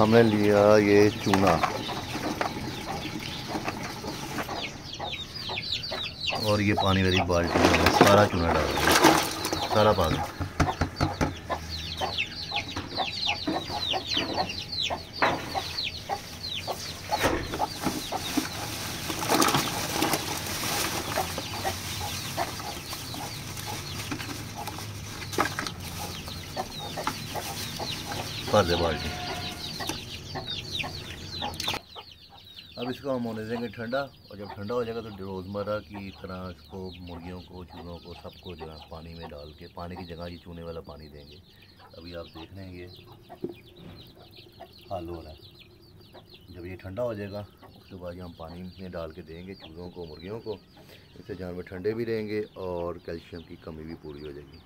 हमने लिया ये चूना और ये पानी वाली बाल्टी में सारा चूना डाल दिया, सारा पानी। भर दे बाल्टी। अब इसको हम होने देंगे ठंडा, और जब ठंडा हो जाएगा तो रोज़मर्रा की तरह इसको मुर्गियों को, चूज़ों को, सबको जो है पानी में डाल के, पानी की जगह ये चूने वाला पानी देंगे। अभी आप देख रहे हैं ये हाल हो रहा है। जब ये ठंडा हो जाएगा उसके बाद ये हम पानी में डाल के देंगे चूज़ों को, मुर्गियों को। इससे जानवर ठंडे भी रहेंगे और कैल्शियम की कमी भी पूरी हो जाएगी।